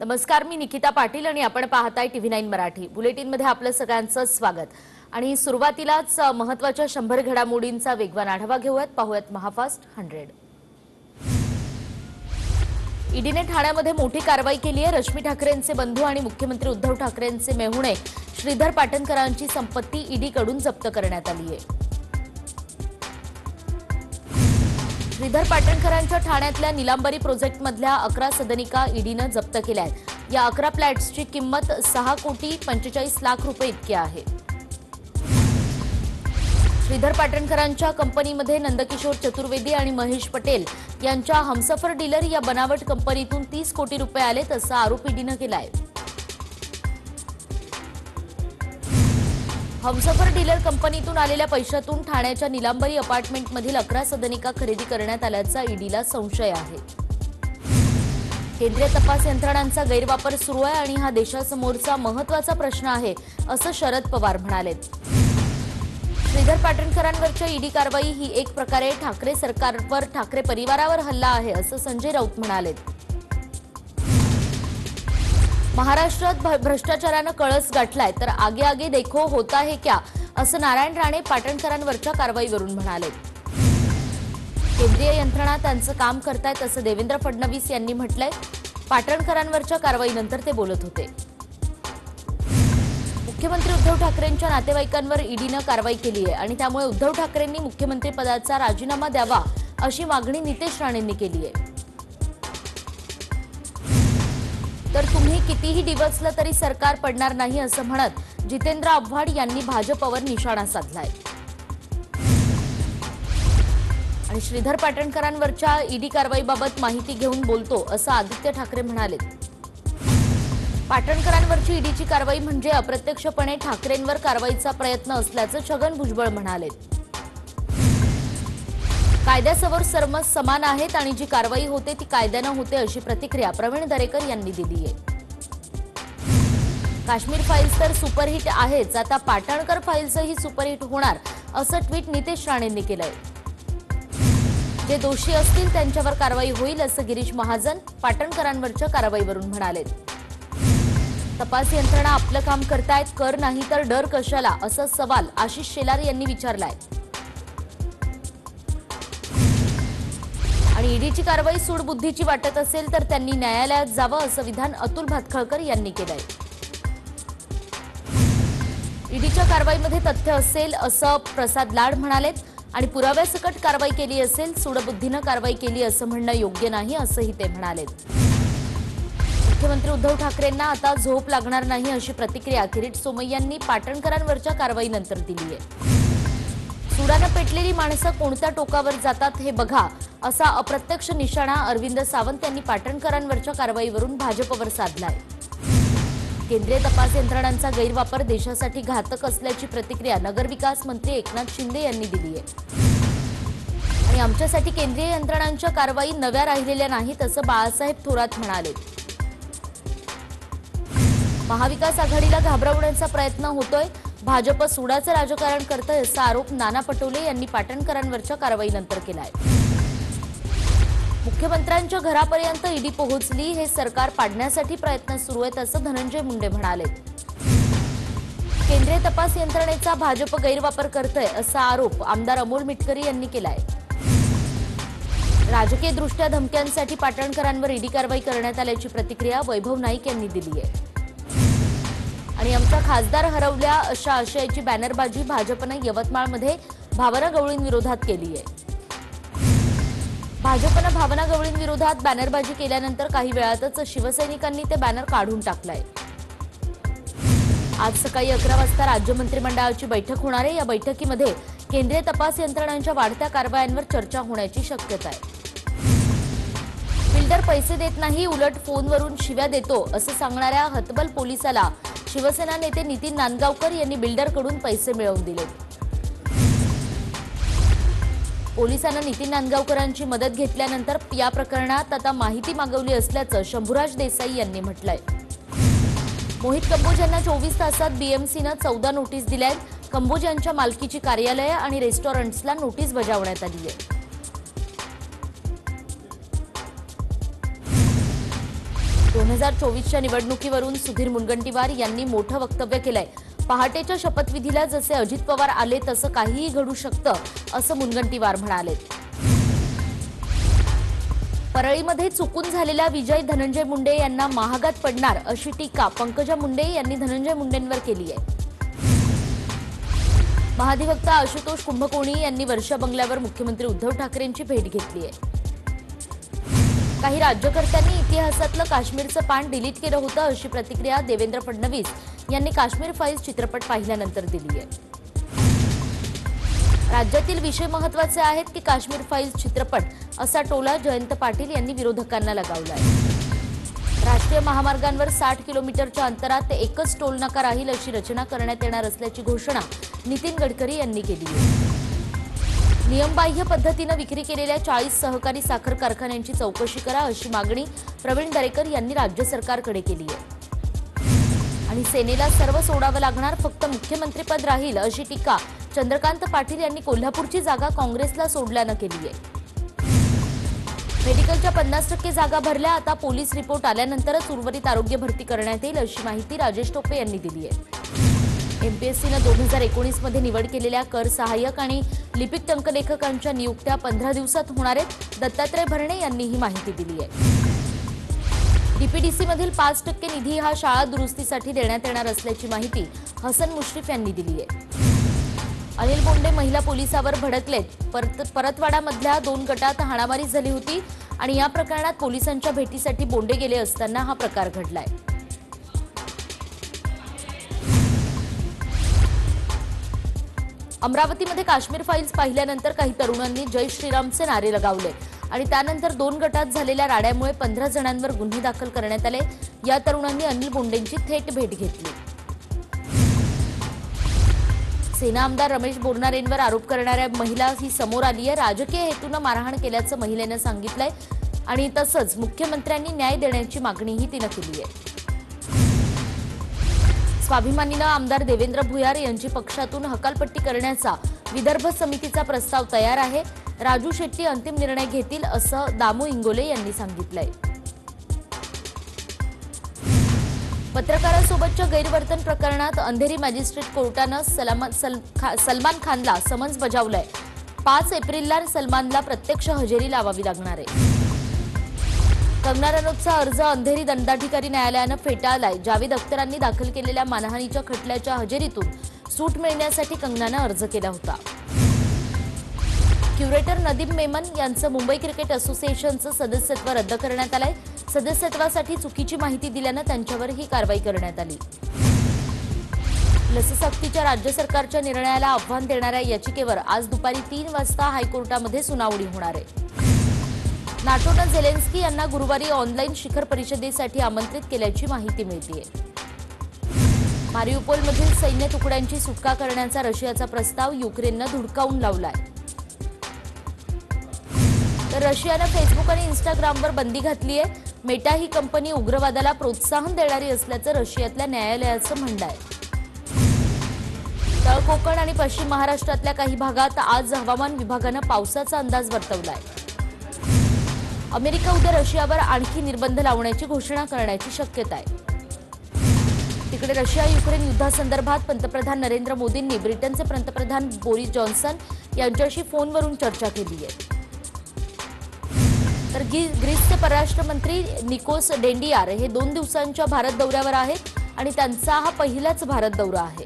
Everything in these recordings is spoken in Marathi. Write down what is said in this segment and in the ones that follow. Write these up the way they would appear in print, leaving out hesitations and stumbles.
नमस्कार, मी निकिता पाटील आणि आपण पाहताय टीव्ही 9 मराठी बुलेटिन मध्ये आपलं सगळ्यांचं स्वागत। आणि सुरुवातीलाच महत्त्वाच्या 100 घडामोडींचा वेगवान आढावा घेऊयात। पाहूयात महाफास्ट 100। ईडीने ठाण्यामध्ये मोठी कारवाई केली आहे। रश्मी ठाकरेंचे बंधू आणि मुख्यमंत्री उद्धव ठाकरेंचे मेहुणे श्रीधर पाटणकरांची संपत्ती ईडीकडून जप्त करण्यात आली आहे। श्रीधर पाटणकरांच्या ठाण्यातल्या निलांबरी प्रोजेक्टमधल्या 11 सदनिका ईडीने जप्त केल्या आहेत। या 11 फ्लॅट्सची किंमत 6,45,00,000 रुपये इतकी आहे। श्रीधर पाटणकरांच्या कंपनीमध्ये नंदकिशोर चतुर्वेदी आणि महेश पटेल यांच्या हमसफर डीलर या बनावट कंपनीतून 30 कोटी रुपये आलेत असा आरोप ईडीने केलाय। हमसफर डीलर कंपनीतून आलेल्या पैशातून ठाण्याच्या निलांबरी अपार्टमेंटमधील 11 सदनिका खरेदी करण्यात आल्याचा ईडीला संशय आहे। केंद्रीय तपास यंत्रणांचा गैरवापर सुरू आहे आणि हा देशासमोरचा महत्त्वाचा प्रश्न आहे असं शरद पवार म्हणाले। श्रीधर पाटणकरांवरच्या ईडी कारवाई ही एक प्रकारे ठाकरे सरकारवर ठाकरे परिवारावर हल्ला आहे असं संजय राऊत म्हणाले। महाराष्ट्रात भ्रष्टाचाराने कळस गाठलाय तर आगे आगे देखो होता है क्या असं नारायण राणे पाटणकरांवरच्या कारवाईवरून म्हणाले। केंद्रीय यंत्रणा त्यांचं काम करतायत असं देवेंद्र फडणवीस यांनी म्हटलंय। पाटणकरांवरच्या कारवाईनंतर ते बोलत होते। मुख्यमंत्री उद्धव ठाकरेंच्या नातेवाईकांवर ईडीने कारवाई केली आहे आणि त्यामुळे उद्धव ठाकरेंनी मुख्यमंत्री पदाचा राजीनामा द्यावा अशी मागणी नितेश राणेंनी केली आहे। तर तुम्ही कितीही डिवचलं तरी सरकार पडणार नाही असं म्हणत जितेंद्र आव्हाड यांनी भाजपवर निशाणा साधलाय। आणि श्रीधर पाटणकरांवरच्या ईडी कारवाईबाबत माहिती घेऊन बोलतो असं आदित्य ठाकरे म्हणाले। पाटणकरांवरची ईडीची कारवाई म्हणजे अप्रत्यक्षपणे ठाकरेंवर कारवाईचा प्रयत्न असल्याचं छगन भुजबळ म्हणाले। कायद्यासमोर सर्व समान आहेत आणि जी कारवाई होते ती कायद्याने होते अशी प्रतिक्रिया प्रवीण दरेकर यांनी दिली आहे। काश्मीर फाईल्स तर सुपरहिट आहेच, आता पाटणकर फाईल्सही सुपरहिट होणार असं ट्विट नितेश राणेंनी केलंय। जे दोषी असतील त्यांच्यावर कारवाई होईल असं गिरीश महाजन पाटणकरांवरच्या कारवाईवरून म्हणाले। तपास यंत्रणा आपलं काम करतायत, कर नाही तर डर कशाला असा सवाल आशिष शेलार यांनी विचारलाय। आणि ईडीची कारवाई सूडबुद्धीची वाटत असेल तर त्यांनी न्यायालयात जावं असं विधान अतुल भातखळकर यांनी केलंय। ईडीच्या कारवाईमध्ये तथ्य असेल असं प्रसाद लाड म्हणाले आणि पुराव्यासकट कारवाई केली असेल, सूडबुद्धीनं कारवाई केली असं म्हणणं योग्य नाही असंही ते म्हणाले। मुख्यमंत्री उद्धव ठाकरेंना आता झोप लागणार नाही अशी प्रतिक्रिया किरीट सोमय्यांनी पाटणकरांवरच्या कारवाईनंतर दिली आहे। सुडानं पेटलेली माणसं कोणत्या टोकावर जातात हे बघा असा अप्रत्यक्ष निशाणा अरविंद सावंत यांनी पाटणकरांवरच्या कारवाईवरून भाजपवर साधलाय। केंद्रीय तपास यंत्रणांचा गैरवापर देशासाठी घातक असल्याची प्रतिक्रिया नगरविकास मंत्री एकनाथ शिंदे यांनी दिली आहे। आणि आमच्यासाठी केंद्रीय यंत्रणांच्या कारवाई नव्या राहिलेल्या नाहीत असं बाळासाहेब थोरात म्हणाले। महाविकास आघाडीला घाबरवण्याचा प्रयत्न होतोय, भाजप सुडाचं राजकारण करतंय असा आरोप नाना पटोले यांनी पाटणकरांवरच्या कारवाईनंतर केलाय। मुख्यमंत्र्यांच्या घरापर्यंत ईडी पोहोचली, हे सरकार पाडण्यासाठी प्रयत्न सुरू आहेत असं धनंजय मुंडे म्हणाले। केंद्रीय तपास यंत्रणेचा भाजप गैरवापर करतोय असा आरोप आमदार अमोल मिटकरी यांनी केलाय। राजकीय दृष्ट्या धमक्यांसाठी पाटणकरांवर ईडी कारवाई करण्यात आल्याची प्रतिक्रिया वैभव नाईक यांनी दिली आहे। आणि आमच्या खासदार हरवल्या अशा आशयाची बॅनरबाजी भाजपने यवतमाळमध्ये भावना गवळींविरोधात केली आहे। भाजपने भावना गवळींविरोधात बॅनरबाजी केल्यानंतर काही वेळातच शिवसैनिकांनी ते बॅनर काढून टाकलाय। आज सकाळी 11 वाजता राज्य मंत्रिमंडळाची बैठक होणार आहे। या बैठकीमध्ये केंद्रीय तपास यंत्रणांच्या वाढत्या कारवायांवर चर्चा होण्याची शक्यता आहे। बिल्डर पैसे देत नाही, उलट फोनवरून शिव्या देतो असं सांगणाऱ्या हतबल पोलिसाला शिवसेना नेते नितीन नांदगावकर यांनी बिल्डरकडून पैसे मिळवून दिले। पोलिसांना नितीन नांदगावकरांची मदत घेतल्यानंतर या प्रकरणात आता माहिती मागवली असल्याचं शंभूराज देसाई यांनी म्हटलंय। मोहित कंबोज यांना 24 तासात बीएमसीनं 14 नोटीस दिल्या आहेत। कंबोज यांच्या मालकीची कार्यालये आणि रेस्टॉरंट्सला नोटीस बजावण्यात आली आहे। 2024च्या निवडणुकीवरून सुधीर मुनगंटीवार यांनी मोठं वक्तव्य केलंय. पहाटेच्या शपथविधीला जसे अजित पवार आले तसं काहीही घडू शकतं असं मुनगंटीवार म्हणाले. परळीमध्ये चुकून झालेल्या विजय धनंजय मुंडे यांना महागात पडणार अशी टीका पंकजा मुंडे यांनी धनंजय मुंडेंवर केली आहे. महाधिवक्ता आशुतोष कुंभकोणी यांनी वर्षा बंगल्यावर मुख्यमंत्री उद्धव ठाकरेंची भेट घेतली आहे. काही राज्यकर्त्यांनी इतिहासातलं काश्मीरचं पान डिलीट केलं होतं अशी प्रतिक्रिया देवेंद्र फडणवीस यांनी काश्मीर फाईल्स चित्रपट पाहिल्यानंतर दिली आहे. राज्यातील विषय महत्त्वाचे आहेत की काश्मीर फाईल्स चित्रपट असा टोला जयंत पाटील यांनी विरोधकांना लगावलाय. राष्ट्रीय महामार्गांवर 60 किलोमीटरच्या अंतरात एकच टोल नाका राहील अशी रचना करण्यात येणार असल्याची घोषणा नितीन गडकरी यांनी केली आहे. नियमबाह्य पद्धतीने विक्री केलेल्या 40 सहकारी साखर कारखान्यांची चौकशी करा अशी मागणी प्रवीण दरेकर यांनी राज्य सरकारकडे केली आहे. आणि सेनेला सर्व सोडावं लागणार, फक्त मुख्यमंत्रीपद राहील अशी टीका चंद्रकांत पाटील यांनी कोल्हापूरची जागा काँग्रेसला सोडल्यानं केली आहे. मेडिकलच्या 50% जागा भरल्या, आता पोलीस रिपोर्ट आल्यानंतरच उर्वरित आरोग्य भरती करण्यात येईल अशी माहिती राजेश टोपे यांनी दिली आहे. एमपीएससीनं 2019 मध्ये निवड केलेल्या कर सहाय्यक आणि लिपिक टंकलेखकांच्या नियुक्त्या 15 दिवसात होणार आहेत. दत्तात्रय भरणे यांनी ही माहिती दिली आहे. डीपीडीसीमधील 5% निधी हा शाळा दुरुस्तीसाठी देण्यात येणार असल्याची माहिती हसन मुश्रीफ यांनी दिली आहे. अनिल बोंडे महिला पोलिसावर भडकलेत. परतवाडामधल्या 2 गटात हाणामारी झाली होती आणि या प्रकरणात पोलिसांच्या भेटीसाठी बोंडे गेले असताना हा प्रकार घडलाय. अमरावतीमध्ये काश्मीर फाईल्स पाहिल्यानंतर काही तरुणांनी जय श्रीरामचे नारे लगावले आणि त्यानंतर 2 गटात झालेल्या राड्यामुळे 15 जणांवर गुन्हे दाखल करण्यात आले. या तरुणांनी अनिल बोंडेंची थेट भेट घेतली. सेना आमदार रमेश बोरनारेंवर आरोप करणाऱ्या महिला ही समोर आली आहे. राजकीय हेतूनं मारहाण केल्याचं महिलेनं सांगितलंय आणि तसंच मुख्यमंत्र्यांनी न्याय देण्याची मागणीही तिनं केली आहे. स्वाभिमानीनं आमदार देवेंद्र भुयार यांची पक्षातून हकालपट्टी करण्याचा विदर्भ समितीचा प्रस्ताव तयार आहे. राजू शेट्टी अंतिम निर्णय घेतील असं दामू इंगोले यांनी सांगितलंय. पत्रकारासोबतच्या गैरवर्तन प्रकरणात अंधेरी मॅजिस्ट्रेट कोर्टानं सलमान खानला समन्स बजावलंय. 5 एप्रिलला सलमानला प्रत्यक्ष हजेरी लावावी लागणार आहे. कंगना रनौतचा अर्ज अंधेरी दंडाधिकारी न्यायालयानं फेटाळलाय. जावेद अख्तरांनी दाखल केलेल्या मानहानीच्या खटल्याच्या हजेरीतून सूट मिळण्यासाठी कंगनानं अर्ज केला होता. क्युरेटर नदीम मेमन यांचं मुंबई क्रिकेट असोसिएशनचं सदस्यत्व रद्द करण्यात आलंय. सदस्यत्वासाठी चुकीची माहिती दिल्यानं त्यांच्यावर ही कारवाई करण्यात आली. लससक्तीच्या राज्य सरकारच्या निर्णयाला आव्हान देणाऱ्या याचिकेवर आज दुपारी 3 वाजता हायकोर्टामध्ये सुनावणी होणार आहे. नाटोनं झेलेन्स्की यांना गुरुवारी ऑनलाईन शिखर परिषदेसाठी आमंत्रित केल्याची माहिती मिळतेय. मारिउपोलमधील सैन्य तुकड्यांची सुटका करण्याचा रशियाचा प्रस्ताव युक्रेननं धुडकावून लावलाय. तर रशियानं फेसबुक आणि इन्स्टाग्रामवर बंदी घातली आहे. मेटा ही कंपनी उग्रवादाला प्रोत्साहन देणारी असल्याचं रशियातल्या न्यायालयाचं म्हणणं आहे. तळ कोकण आणि पश्चिम महाराष्ट्रातल्या काही भागात आज हवामान विभागानं पावसाचा अंदाज वर्तवलाय. अमेरिका उद्या रशियावर आणखी निर्बंध लावण्याची घोषणा करण्याची शक्यता आहे. तिकडे रशिया युक्रेन युद्धासंदर्भात पंतप्रधान नरेंद्र मोदींनी ब्रिटनचे पंतप्रधान बोरिस जॉन्सन यांच्याशी फोनवरून चर्चा केली आहे. तर ग्रीसचे परराष्ट्र मंत्री निकोस डेंडियार हे 2 दिवसांच्या भारत दौऱ्यावर आहेत आणि त्यांचा हा पहिलाच भारत दौरा आहे.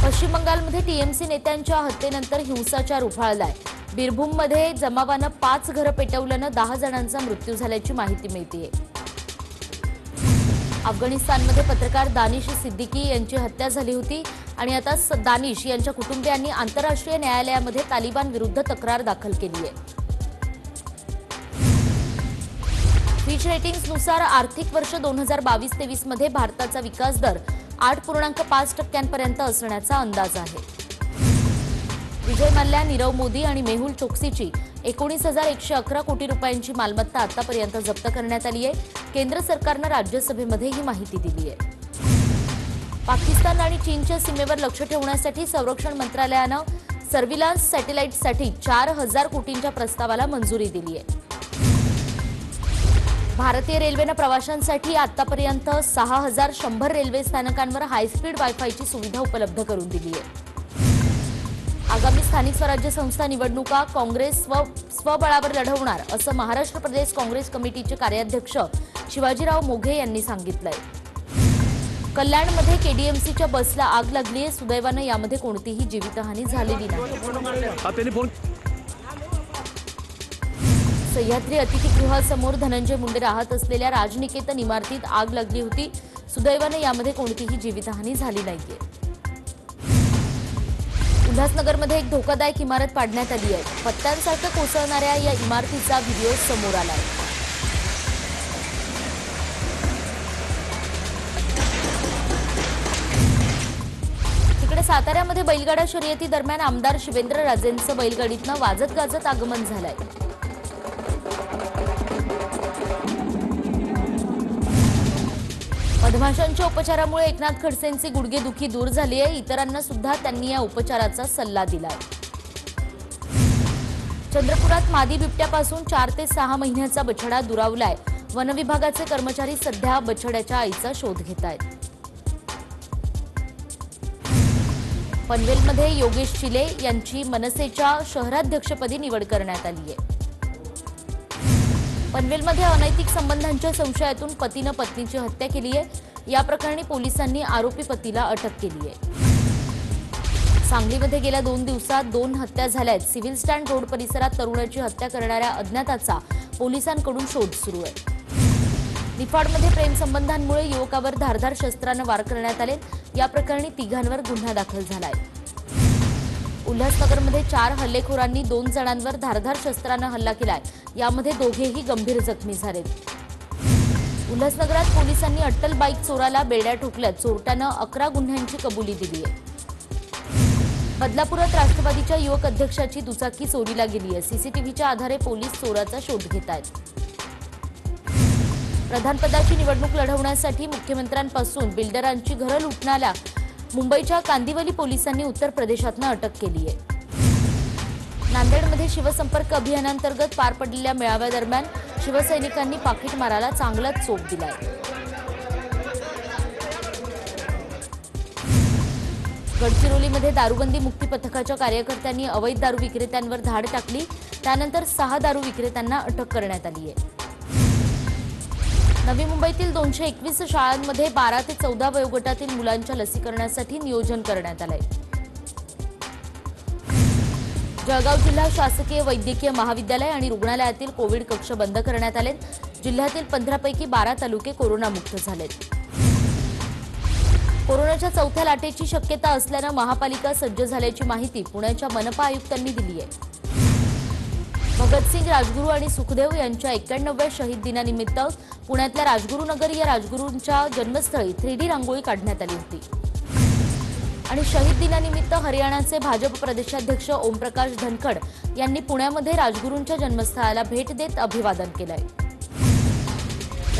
पश्चिम बंगालमध्ये टीएमसी नेत्यांच्या हत्येनंतर हिंसाचार उफाळलाय. बीरभूममध्ये जमावानं 5 घरं पेटवल्यानं 10 जणांचा मृत्यू झाल्याची माहिती मिळतेय. अफगाणिस्तानमध्ये पत्रकार दानिश सिद्दीकी यांची हत्या झाली होती आणि आता दानिश यांच्या कुटुंबियांनी आंतरराष्ट्रीय न्यायालयामध्ये तालिबान विरुद्ध तक्रार दाखल केली आहे. फिच रेटिंग्सनुसार आर्थिक वर्ष 2022-23 मध्ये भारताचा विकास दर 8.5% असण्याचा अंदाज आहे. विजय मल्ल्या, नीरव मोदी आणि मेहुल चोक्सीची 19,111 कोटी रुपयांची मालमत्ता आतापर्यंत जप्त करण्यात आली आहे. केंद्र सरकारनं राज्यसभेमध्ये ही माहिती दिली आहे. पाकिस्तान आणि चीनच्या सीमेवर लक्ष ठेवण्यासाठी संरक्षण मंत्रालयानं सर्व्हिलान्स सॅटेलाइटसाठी 4,000 कोटींच्या प्रस्तावाला मंजुरी दिली आहे. भारतीय रेल्वेनं प्रवाशांसाठी आतापर्यंत 6100 रेल्वे स्थानकांवर हायस्पीड वायफायची सुविधा उपलब्ध करून दिली आहे. आगामी स्थानिक स्वराज्य संस्था निवडणुका काँग्रेस स्वबळावर लढवणार असं महाराष्ट्र प्रदेश काँग्रेस कमिटीचे कार्याध्यक्ष शिवाजीराव मोघे यांनी सांगितलंय. कल्याणमध्ये केडीएमसीच्या बसला आग लागली आहे. सुदैवानं यामध्ये कोणतीही जीवितहानी झालेली नाही. सह्याद्री अतिथीगृहासमोर धनंजय मुंडे राहत असलेल्या राजनिकेतन इमारतीत आग लागली होती. सुदैवानं यामध्ये कोणतीही जीवितहानी झाली नाहीये. उल्हासनगरमध्ये एक धोकादायक इमारत पाडण्यात आली आहे. पत्त्यांसारखं कोसळणाऱ्या या इमारतीचा व्हिडिओ समोर आलाय. तिकडे साताऱ्यामध्ये बैलगाडा शर्यती दरम्यान आमदार शिवेंद्र राजेंचं बैलगाडीतनं वाजत गाजत आगमन झालंय. मधमाशांच्या उपचारामुळे एकनाथ खडसेंची गुडघेदुखी दूर झाली आहे. इतरांना सुद्धा त्यांनी या उपचाराचा सल्ला दिलाय. चंद्रपुरात मादी बिबट्यापासून 4 ते 6 महिन्याचा बछडा दुरावलाय. वनविभागाचे कर्मचारी सध्या बछड्याच्या आईचा शोध घेत आहेत. पनवेलमध्ये योगेश चिले यांची मनसेच्या शहराध्यक्षपदी निवड करण्यात आली आहे. पनवेलमध्ये अनैतिक संबंधांच्या संशयातून पतीनं पत्नीची हत्या केली आहे. या प्रकरणी पोलिसांनी आरोपी पतीला अटक केली आहे. सांगलीमध्ये गेल्या 2 दिवसात 2 हत्या झाल्या आहेत. सिव्हिल स्टँड रोड परिसरात तरुणाची हत्या करणाऱ्या अज्ञाताचा पोलिसांकडून शोध सुरू आहे. निफाडमध्ये प्रेमसंबंधांमुळे युवकावर धारदार शस्त्रानं वार करण्यात आले. या प्रकरणी 3घांवर गुन्हा दाखल झालाय. उल्हासनगरमध्ये 4 हल्लेखोरांनी 2 जणांवर धारदार शस्त्रानं हल्ला केलाय. यामध्ये दोघेही गंभीर जखमी झालेत. उल्हासनगरात पोलिसांनी अट्टल बाईक चोराला बेड्या ठोकल्यात. चोरट्यानं 11 गुन्ह्यांची कबुली दिली आहे. बदलापुरात राष्ट्रवादीच्या युवक अध्यक्षाची दुचाकी चोरीला गेली आहे. सीसीटीव्हीच्या आधारे पोलीस चोराचा शोध घेत आहेत. प्रधानपदाची निवडणूक लढवण्यासाठी मुख्यमंत्र्यांपासून बिल्डरांची घरं लुटणाऱ्या मुंबईच्या कांदिवली पोलिसांनी उत्तर प्रदेशातनं अटक केली आहे. नांदेडमध्ये शिवसंपर्क अभियानांतर्गत पार पडलेल्या मेळाव्यादरम्यान शिवसैनिकांनी पाकिटमाराला चांगलाच चोप दिलाय. गडचिरोलीमध्ये दारूबंदी मुक्ती पथकाच्या कार्यकर्त्यांनी अवैध दारू विक्रेत्यांवर धाड टाकली. त्यानंतर 6 दारू विक्रेत्यांना अटक करण्यात आली आहे. नवी मुंबईतील 221 शाळांमध्ये 12 ते 14 वयोगटातील मुलांच्या लसीकरणासाठी नियोजन करण्यात आलंय. जळगाव जिल्हा शासकीय वैद्यकीय महाविद्यालय आणि रुग्णालयातील कोविड कक्ष बंद करण्यात आले. जिल्ह्यातील 15 पैकी 12 तालुके कोरोनामुक्त झालेत. कोरोनाच्या 4थ्या लाटेची शक्यता असल्यानं महापालिका सज्ज झाल्याची माहिती पुण्याच्या मनपा आयुक्तांनी दिली आहे. भगतसिंग, राजगुरू आणि सुखदेव यांच्या 91व्या शहीद दिनानिमित्त पुण्यातल्या राजगुरुनगर या राजगुरूंच्या जन्मस्थळी 3D रांगोळी काढण्यात आली होती. आणि शहीद दिनानिमित्त हरियाणाचे भाजप प्रदेशाध्यक्ष ओमप्रकाश धनखड यांनी पुण्यामध्ये राजगुरूंच्या जन्मस्थळाला भेट देत अभिवादन केलंय.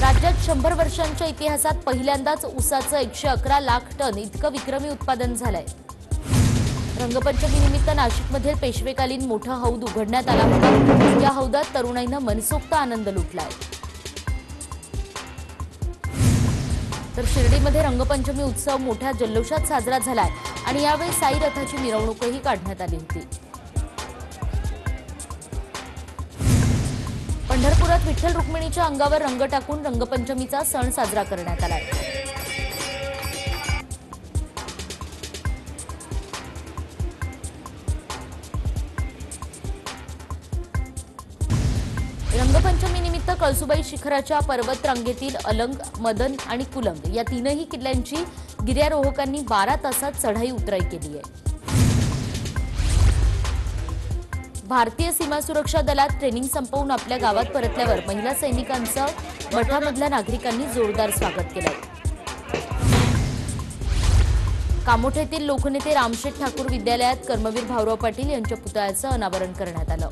राज्यात 100 वर्षांच्या इतिहासात पहिल्यांदाच ऊसाचं 111 लाख टन इतकं विक्रमी उत्पादन झालंय. रंगपंचमीनिमित्त नाशिकमधील पेशवेकालीन मोठा हौद उघडण्यात आला होता. या हौदात तरुणाईनं मनसोक्त आनंद लुटलाय. तर शिर्डीमध्ये रंगपंचमी उत्सव मोठ्या जल्लोषात साजरा झालाय आणि यावेळी साई रथाची मिरवणूकही काढण्यात आली होती. पंढरपुरात विठ्ठल रुक्मिणीच्या अंगावर रंग टाकून रंगपंचमीचा सण साजरा करण्यात आलाय. रंगपंचमीनिमित्त कळसुबाई शिखराच्या पर्वत रांगेतील अलंग, मदन आणि कुलंग या 3ही किल्ल्यांची गिर्यारोहकांनी 12 तासात चढाई उतराई केली आहे. भारतीय सीमा सुरक्षा दलात ट्रेनिंग संपवून आपल्या गावात परतल्यावर महिला सैनिकांचं मठामधल्या नागरिकांनी जोरदार स्वागत केलंय. कामोठ्यातील लोकनेते रामशेठ ठाकूर विद्यालयात कर्मवीर भाऊराव पाटील यांच्या पुतळ्याचं अनावरण करण्यात आलं.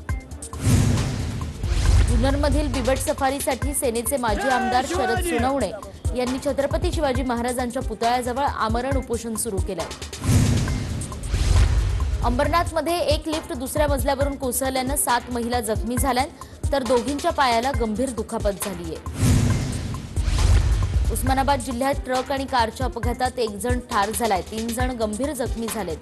जुन्नरमधील बिबट सफारीसाठी सेनेचे माजी आमदार शरद सोनवणे यांनी छत्रपती शिवाजी महाराजांच्या पुतळ्याजवळ आमरण उपोषण सुरू केलंय. अंबरनाथमध्ये एक लिफ्ट दुसऱ्या मजल्यावरून कोसळल्यानं 7 महिला जखमी झाल्या तर दोघींच्या पायाला गंभीर दुखापत झाली आहे. उस्मानाबाद जिल्ह्यात ट्रक आणि कारच्या अपघातात एक जण ठार झालाय, 3 जण गंभीर जखमी झालेत.